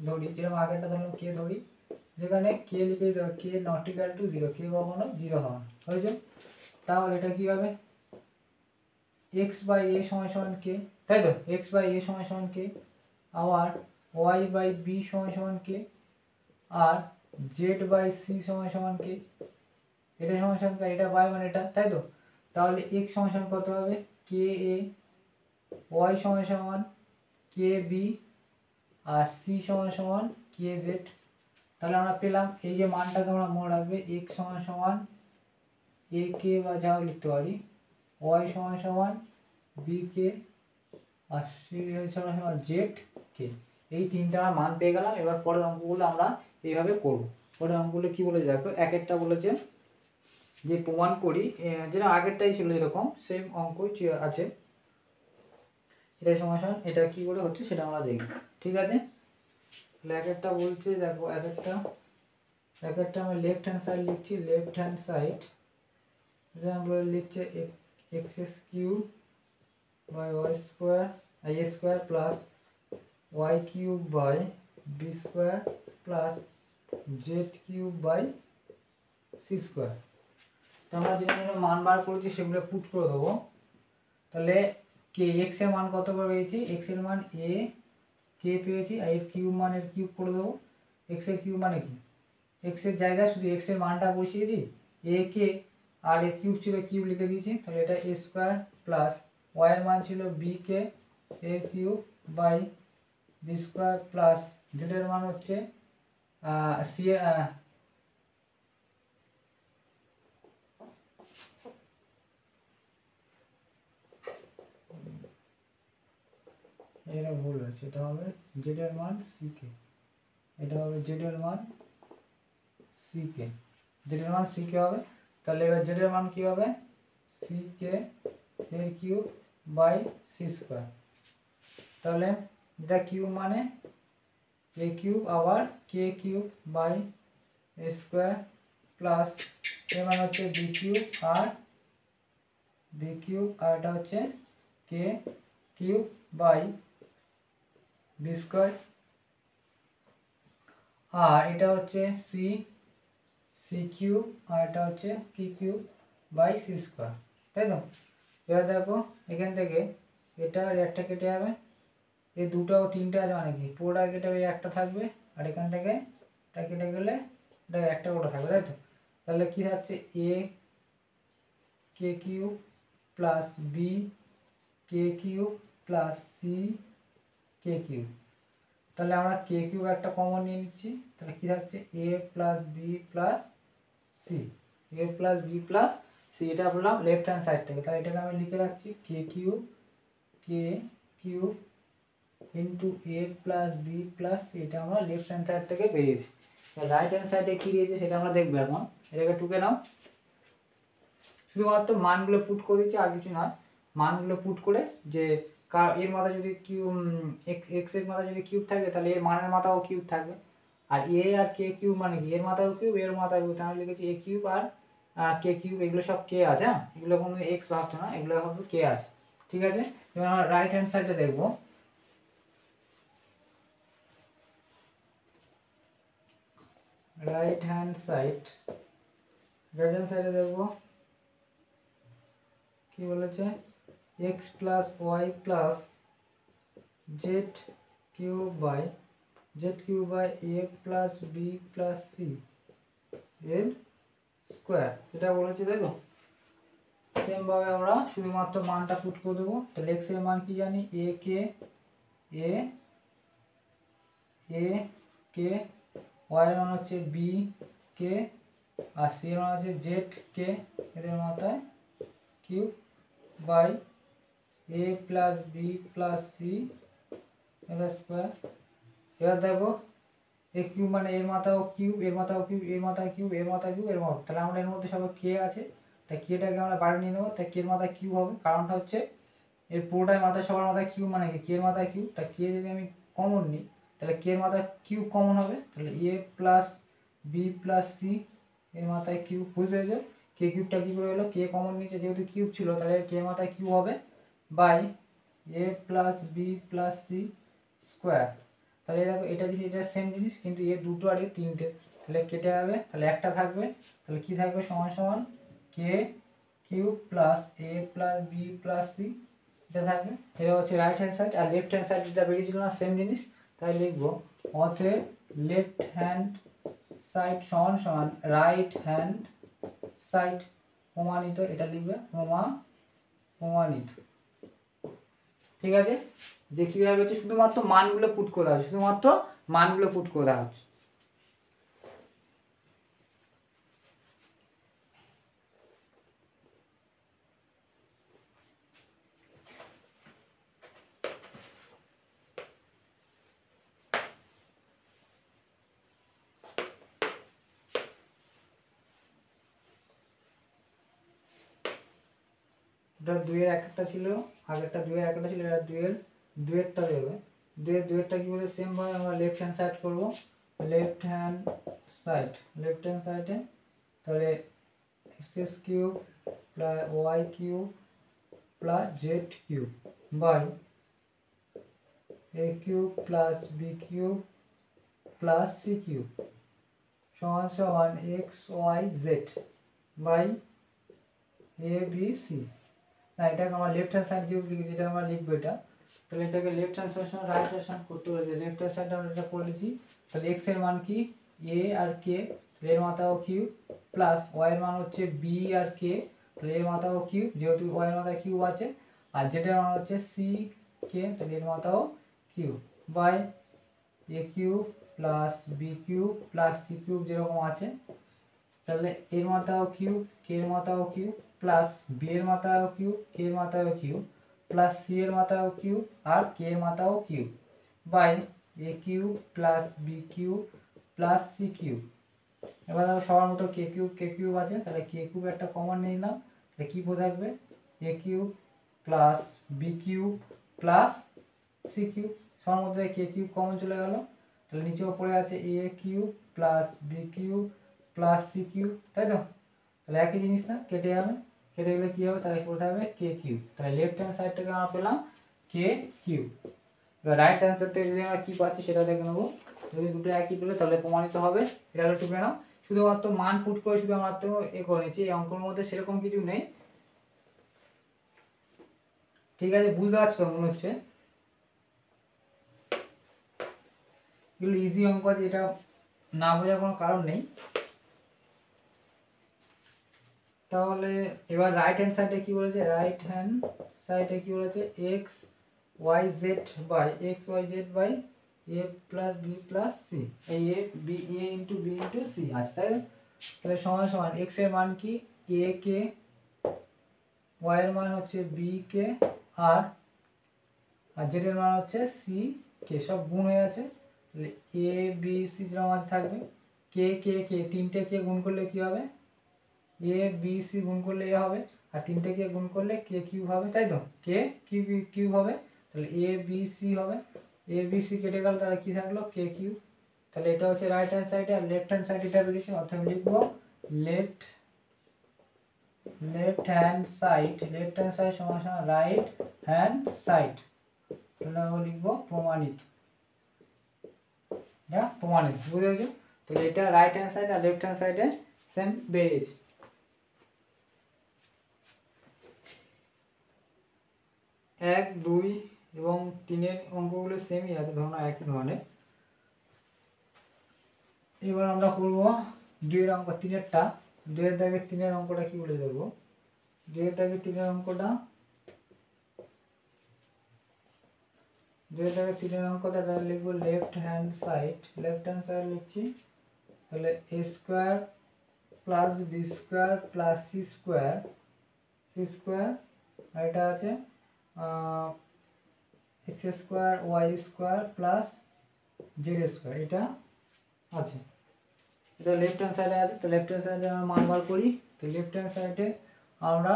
[SPEAKER 1] ধরি, যেরকম আগেরটা ধরলাম কে ধরি, যেখানে কে লিখে দিতে হবে কে নট ইকাল টু জিরো, কে কখনো জিরো হয় হয়েছে। তাহলে এটা কী হবে, এক্স বাই এ সমান সমান কে, তাই তো? এক্স বাই এ সমান সমান কে, আবার ওয়াই বাই বি সমান সমান কে, আর জেড বাই সি সমান সমান কে, এটা সমান সমান কে, এটা বাই মানে এটা, তাই তো? তাহলে এক্স সমান সমান কত হবে, কে এ, ওয়াই সমান সমান কে বি, আর সি সমান সমান কে জেড। তাহলে আমরা পেলাম এই যে মানটাকে আমরা মনে রাখবে, এক্স সমান সমান এ কে বা যাও লিখতে পারি ওয়াই সমান সমান বি কে আর সি সমান সমান জেড কে। এই তিনটা আমরা মান পেয়ে গেলাম। এবার পরের অঙ্কগুলো আমরা এইভাবে করব। পরের অঙ্কগুলো কী বলেছে দেখো, এক একটা বলেছে যে প্রমাণ করি, যেটা আগেরটাই ছিল এরকম সেম অঙ্ক আছে, এটা সমান এটা কি করে হচ্ছে সেটা আমরা দেখব। ঠিক আছে, তাহলে এক একটা বলছে দেখো, এক একটা আমি লেফট হ্যান্ড সাইড লিখছি। লেফট হ্যান্ড সাইড এক্সাম্পল লিখছে X cube by Y square A square plus Y cube by B square plus Z cube by C square. তো আমরা যেগুলো মান বার করেছি সেগুলো পুট করে দেবো। তাহলে কে এক্স এর মান কত করে পেয়েছি, এক্স এর মান এ কে পেয়েছি, আর এর কিউব মান এর কিউব করে দেবো। এক্স এর কিউব মানে কি, এক্স এর জায়গায় শুধু এক্স এর মানটা বসিয়েছি, এ কে আর এর কিউব ছিল কিউব লিখে দিয়েছি। তাহলে এটা এ স্কোয়ার প্লাস ওয়াই এর মান ছিল B K A cube by B square plus Z এর মান হচ্ছে সি এটা ভুল হচ্ছে, এটা হবে জেড এর মান সি কে, এটা হবে জেড এর মান সি কে, জেড এর মান সি কে হবে। তাহলে এবার জেড এর মান কি হবে, সি কে এর কিউব বাই সি স্কোয়ার। তাহলে এটা কিউব মানে এ কিউব আবার K cube by A square plus এর মান হচ্ছে বি কিউব আর এটা হচ্ছে K cube by B square, আর এটা হচ্ছে সি কিউব আর এটা হচ্ছে কি কিউব বাই সি স্কোয়ার, তাই তো। এবার দেখো এখান থেকে এটা আর একটা কেটে যাবে, এই দুটো তিনটা আছে মানে কি পুরোটা কেটে যাবে, একটা থাকবে, আর এখান থেকে এটা কেটে গেলে এটা একটা করে থাকবে, তাই তো। তাহলে কি থাকছে এ K cube plus B K cube plus C K cube. তাহলে আমরা কে কিউব একটা কমন নিয়ে নিচ্ছি, তাহলে কি থাকছে এ প্লাস বি প্লাস সি, এ প্লাস বি প্লাস সি, এটা বললাম লেফট হ্যান্ড সাইড থেকে। তাহলে এটাকে আমি লিখে রাখছি কে কিউব ইন্টু এ প্লাস বি প্লাস সি, এটা আমরা লেফট হ্যান্ড সাইড থেকে পেয়েছি। রাইট হ্যান্ড সাইডে কী দিয়েছে সেটা আমরা দেখবো এখন। এটাকে টুকে নাও, শুধুমাত্র মানগুলো পুট করে দিচ্ছি আর কিছু নয়। মানগুলো পুট করে যে এর মাথায় যদি কিউব এক্স এর মাথায় যদি কিউব থাকে তাহলে এর মানের মাথাও কিউব থাকবে, আর এ আর কে কিউব মানে কি এর মাথাও কিউব এর মাথায় কিউব, তাহলে লিখেছি এ কিউব আর কে কিউব, এগুলো সব কে আছে, হ্যাঁ এগুলো কোনো এক্স ভাবছো না, এগুলো হবে কে আছে। ঠিক আছে, এবার আমরা রাইট হ্যান্ড সাইডে দেখবো। রাইট হ্যান্ড সাইডে দেখবো কি বলেছে, X plus Y plus Z cube by A plus B plus C এর স্কোয়ার, এটা বলেছে, তাই তো। সেমভাবে আমরা শুধুমাত্র মানটা পুট করে দেবো। তাহলে এক্স এর মান কি জানি এ কে ওয়াই এর মান হচ্ছে বি কে আর সি এর মান হচ্ছে জেড কে, এদের মাথায় cube by A plus B plus C এর স্কোয়ার। এবার দেখো এ কিউব মানে এর মাথাও কিউব এর মাথাও কিউব এর মাথায় কিউব এর মাথায় কিউব এর মাথায়, তাহলে আমরা এর মধ্যে সবাই কে আছে, তাই কেটাকে আমরা বাইরে নিয়ে নেবো। তাই কে এর মাথায় কিউব হবে, কারণটা হচ্ছে এর পুরোটাই মাথায় সবার মাথায় কিউব মানে কি কে এর মাথায় কিউব, তাই কে যদি আমি কমন নিই তাহলে কে এর মাথায় কিউব কমন হবে, তাহলে এ প্লাস বি প্লাস সি এর মাথায় কিউব, বুঝতে পেরেছো। কে কিউবটা কী করে হলো, কে কমন নিচে যেহেতু কিউব ছিল তাহলে কে এর মাথায় কিউব হবে by A plus B plus C square. তাহলে দেখো এটা যদি এটা সেম জিনিস কিন্তু এ দুটো আর এ তিনটে, তাহলে কেটে যাবে, তাহলে একটা থাকবে, তাহলে কি থাকবে সমান সমান কে কিউব প্লাস এ প্লাস বি প্লাস সি, এটা থাকবে। এটা হচ্ছে রাইট হ্যান্ড সাইড, আর লেফট হ্যান্ড সাইড যেটা বেরিয়েছিল না সেম জিনিস, তাই লিখবো অতএব লেফট হ্যান্ড সাইড সমান সমান রাইট হ্যান্ড সাইড প্রমাণিত, এটা লিখবে প্রমাণিত। ঠিক আছে, যে কীভাবে হচ্ছে শুধুমাত্র মানগুলো পুট করা হচ্ছে, এটা 2 এর একটা ছিল, আগেরটা 2 এর একটা ছিল, এটা 2 এর 2 এরটা দেবে। 2 এর 2 এরটা কি বলে সেম ভাবে আমরা লেফট হ্যান্ড সাইড করব। লেফট হ্যান্ড সাইডে তাহলে X cube plus Y cube plus Z cube by A cube plus B cube plus C cube সমান সমান X Y Z by A B C. না, এটাকে আমার লেফট হ্যান্ড সাইড যেহেতু লিখেছি, এটা আমরা লিখবো এটা। তাহলে এটাকে লেফট হ্যান্ড সাইড সঙ্গে রাইট হ্যান্ড সাইড করতে বলেছে। লেফট হ্যান্ড সাইড আমরা এটা করেছি। তাহলে এক্স এর মান কি এ আর কে, এর মাথাও কিউব, প্লাস ওয়াই এর মান হচ্ছে বি আর কে, তাহলে এর মাথাও কিউব যেহেতু ওয়াই এর মাথায় কিউব আছে, আর জেড এর মান হচ্ছে সি কে, তাহলে এর মাথাও cube by A cube plus B cube plus C cube যেরকম আছে, তাহলে এর মাথাও কিউব, কে এর মাথাও কিউব, প্লাস বি এর মাথাও কিউব, কে এর মাথাও কিউব, প্লাস সি এর মাথাও কিউব আর কে এর মাথাও cube by A cube plus B cube plus C cube. এবার দেখো সবার মতো কে কিউব আছে, তাহলে কে কিউব একটা কমন নিয়ে নিলাম, তাহলে কি পড়ে থাকবে A cube plus B cube plus C cube. সবার মধ্যে কে কিউব কমন চলে গেল, তাহলে নিচেও পড়ে আছে A cube plus B cube plus C cube, তাই তো? তাহলে একই জিনিস না, কেটে যাবে, কেটে গেলে কী হবে, তাহলে পড়ে থাকবে কে কিউব। তাহলে লেফট হ্যান্ড সাইড থেকে আমরা পেলাম কে কিউব। এবার রাইট হ্যান্ড সাইড থেকে যদি আমরা কী পাচ্ছি সেটা দেখে নেবো। যদি দুটো একই পেলে তাহলে প্রমাণিত হবে। এটা একটু নাও, শুধুমাত্র মান পুট করে শুধু আমরা তো এ করে নিচ্ছি, এই অঙ্কের মধ্যে সেরকম কিছু নেই। ঠিক আছে, বুঝতে পারছো মনে হচ্ছে? এগুলো ইজি অঙ্ক আছে, এটা না বোঝার কোনো কারণ নেই। তাহলে এবার রাইট হ্যান্ড সাইডে কি বলেছে, রাইট হ্যান্ড সাইডে কি বলেছে X Y Z by X Y Z by A plus B plus C, এই A B A into B into C আছে, তাই? তাহলে সমান সমান এক্স এর মান কি এ কে, ওয়াই এর মান হচ্ছে বি কে আর জেড এর মান হচ্ছে সি কে, সব গুণ হয়ে আছে। তাহলে এ বি সি যেরকম আছে থাকবে, কে কে কে তিনটে কে গুণ করলে কি হবে এ বি সি গুণ করলে এ হবে, আর তিনটে কে গুণ করলে কে কিউব হবে, তাই তো? কে কিউব কিউব হবে, তাহলে এ বি সি হবে, এ বি সি কেটে গেল, তাহলে কি থাকলো কে কিউব। তাহলে এটা হচ্ছে রাইট হ্যান্ড সাইডে, আর লেফট হ্যান্ড সাইড এটা বেরিয়েছে, অর্থাৎ লিখবো লেফট হ্যান্ড সাইড সমান সমান রাইট হ্যান্ড সাইড, তাহলে আমরা লিখবো প্রমাণিত। এটা প্রমাণিত, বুঝতে পেরেছো? তাহলে এটা রাইট হ্যান্ড সাইড আর লেফট হ্যান্ড সাইডে সেম বেরিয়েছে। 1, 2 এবং 3 অঙ্কগুলো সেমই আছে, ধরুন একই ধরনের। এবার আমরা করবো 2 এর অঙ্ক, 3 এরটা। 2 এর দাগে 3 এর অঙ্কটা কি বলে দেবো, 2 এর দাগে 3 এর অঙ্কটা, 2 এর দাগে 3 এর অঙ্কটা তাহলে লিখবো লেফট হ্যান্ড সাইড লিখছি, তাহলে A square plus B square plus C square আর এটা আছে X square Y square plus Z square, এটা আছে। এটা লেফট হ্যান্ড সাইডে আছে, তো লেফট হ্যান্ড সাইডে আমরা মান বার করি। তো লেফট হ্যান্ড সাইডে আমরা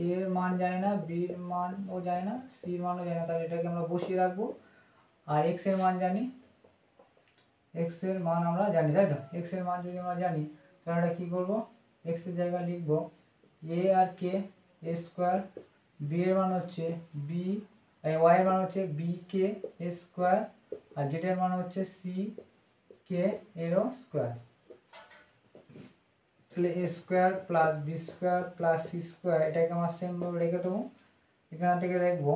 [SPEAKER 1] এর মান যায় না, বির মানও যায় না, সির মানও যায় না, তাহলে এটাকে আমরা বসিয়ে রাখবো। আর এক্স এর মান জানি, এক্স এর মান আমরা জানি, তাই তো? এক্স এর মান যদি আমরা জানি তাহলে আমরা কী করবো, এক্স এর জায়গায় লিখবো এ আর কে এ স্কোয়ার, বি এর মান হচ্ছে বি, ওয়াই এর মান হচ্ছে বি কে এ স্কোয়ার, আর জেড এর মান হচ্ছে সি কে এরও স্কোয়ার। তাহলে A square plus B square plus C square, এটাকে আমরা সেম ভাবে রেখে দেবো। এখান থেকে দেখবো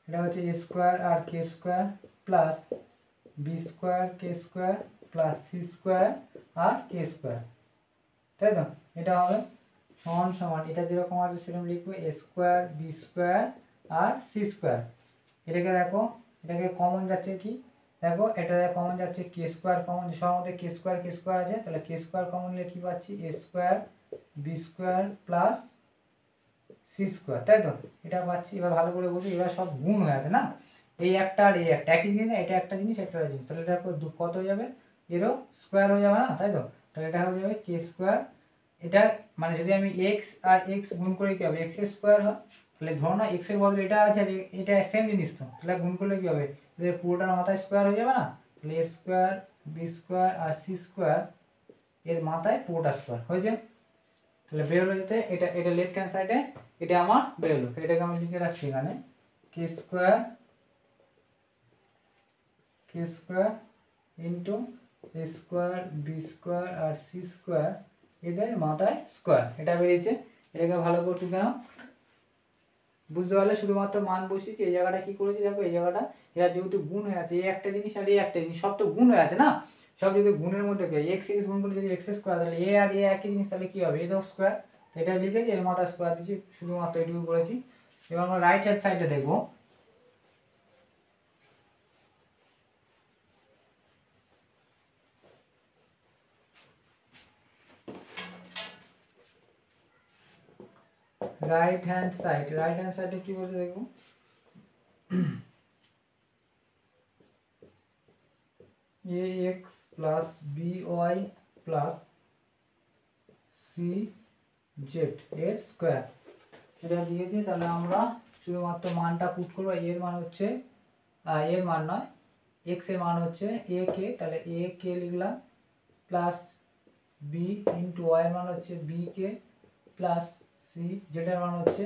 [SPEAKER 1] এটা হচ্ছে এ স্কোয়ার আর কে স্কোয়ার প্লাস বি স্কোয়ার কে স্কোয়ার প্লাস সি স্কোয়ার আর কে স্কোয়ার, তাই তো? এটা হবে সমান সমান, এটা যেরকম আছে সেরকম লিখবো এ স্কোয়ার বি স্কোয়ার আর সি স্কোয়ার। এটাকে দেখো, এটাকে কমন যাচ্ছে কি, দেখো এটা কমন যাচ্ছে কে স্কোয়ার কমন, সবার মধ্যে কে স্কোয়ার আছে, তাহলে কে স্কোয়ার কমন নিলে কি পাচ্ছি A square B square plus C square, তাই তো? এটা পাচ্ছি। এবার ভালো করে বুঝি, এবার সব গুণ হয়ে আছে না, এই একটা আর এই একটা একই জিনিস, এটা একটা জিনিস একটা জিনিস, তাহলে এটা কত হয়ে যাবে, এরও স্কোয়ার হয়ে যাবে না, তাই তো? তাহলে এটা হয়ে যাবে কে স্কোয়ার এটা মানে যদি আমি এক্স আর এক্স গুণ করে কি হবে এক্স স্কোয়ার হয়, তাহলে ধরো না এক্স এর বদলে এটা আছে আর এটা সেম জিনিস, তো তাহলে গুণ করলে কি হবে এদের পুরোটার মাথায় স্কোয়ার হয়ে যাবে না, তাহলে A square B square R C square এর মাথায় পুরোটা স্কোয়ার হয়েছে। তাহলে বেরোলো যেতে এটা এটা লেফট হ্যান্ড সাইডে এটা আমার বেরোলো, তো এটাকে আমি লিখে রাখছি এখানে কে স্কোয়ার ইন্টু এ স্কোয়ার বি স্কোয়ার আর সি স্কোয়ার এদের মাথায় স্কোয়ার, এটা বেরিয়েছে। এটাকে ভালো করে তুলে নাও, বুঝতে পারলে শুধুমাত্র মান বসিয়েছি। এই জায়গাটা কি করেছি দেখো, এই জায়গাটা এরা যেহেতু গুণ হয়ে আছে, এই একটা জিনিস আর এই একটা জিনিস সব তো গুণ হয়ে আছে না, সব যদি গুণের মধ্যে এক্স এক্স গুণ করলে যদি এক্স স্কোয়ার, তাহলে এ আর এ একই জিনিস, তাহলে কি হবে এ স্কোয়ার, এটা লিখেছি এর মাথা স্কোয়ার দিচ্ছি, শুধুমাত্র এটুকু করেছি। এবার আমরা রাইট হ্যান্ড সাইডে দেখবো, রাইট হ্যান্ড সাইডে কি বলতে দেখবো, A X plus B Y plus C Z এর স্কোয়ার, এটা দিয়েছে। তাহলে আমরা শুধুমাত্র মানটা পুট করবো, এর মান হচ্ছে এর মান নয় এক্স এর মান হচ্ছে এ কে, তাহলে এ কে লিখলাম প্লাস বি ইন্টু ওয়াই এর মান হচ্ছে B k plus C Z এর মান হচ্ছে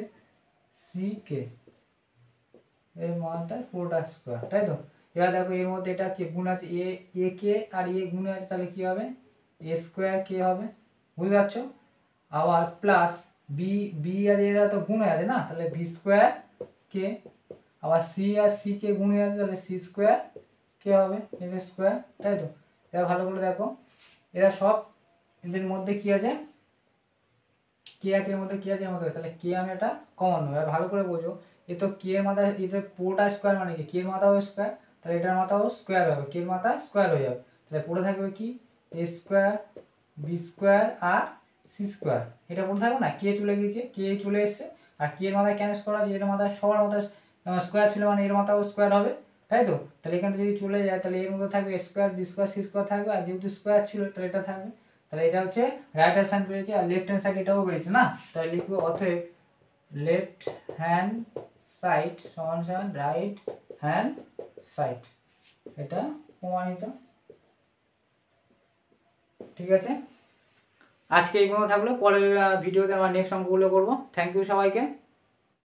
[SPEAKER 1] সি কে, এর মানটা পুরোটা স্কোয়ার, তাই তো। এবার দেখো এর মধ্যে এটা কে গুণ আছে, এ কে আর এ গুণে আছে, তাহলে কি হবে এ স্কোয়ার কে হবে, বুঝতে পারছো। আবার প্লাস বি বি আর এরা তো গুণে আছে না, তাহলে বি স্কোয়ার কে, আবার সি আর সি কে গুণে আছে, তাহলে সি স্কোয়ার কে হবে এর স্কোয়ার, তাই তো। এবার ভালো করে দেখো এরা সব এদের মধ্যে কি আছে, কে আছে এর মধ্যে, কে আছে এর মধ্যে, তাহলে কে আমি এটা কমন নেবো। এবার ভালো করে বোঝো, এ তো কে এর মাথা এদের পুরোটা স্কোয়ার মানে কি কে এর মাথাও স্কোয়ার, তাহলে এটার মাথাও স্কোয়ার হবে, কে এর মাথা স্কোয়ার হয়ে যাবে, তাহলে পড়ে থাকবে কি এ স্কোয়ার বি স্কোয়ার আর সি স্কোয়ার, এটা পড়ে থাকবে না, কে চলে গিয়েছে কে চলে এসছে, আর কে এর মাথায় ক্যান্সেল করা আছে, এর মাথায় সবার মাথায় স্কোয়ার ছিল মানে এর মাথাও স্কোয়ার হবে, তাই তো। তাহলে এখানে যদি চলে যায় তাহলে এর মধ্যে থাকবে square B square C square থাকবে, আর যেহেতু স্কোয়ার ছিল তাহলে এটা থাকবে, তাহলে এটা হচ্ছে রাইট হ্যান্ড সাইড বেরিয়েছে, আর লেফট হ্যান্ড সাইড এটাও বেরিয়েছে না, তাহলে লিখবো অতএব লেফট হ্যান্ড সাইড সমান সমান রাইট হ্যান্ড সাইড, এটা প্রমাণিত। ঠিক আছে, আজকে এই পর্যন্ত থাকলো, পরের ভিডিওতে আমরা নেক্সট অঙ্কগুলো করবো। থ্যাংক ইউ সবাইকে।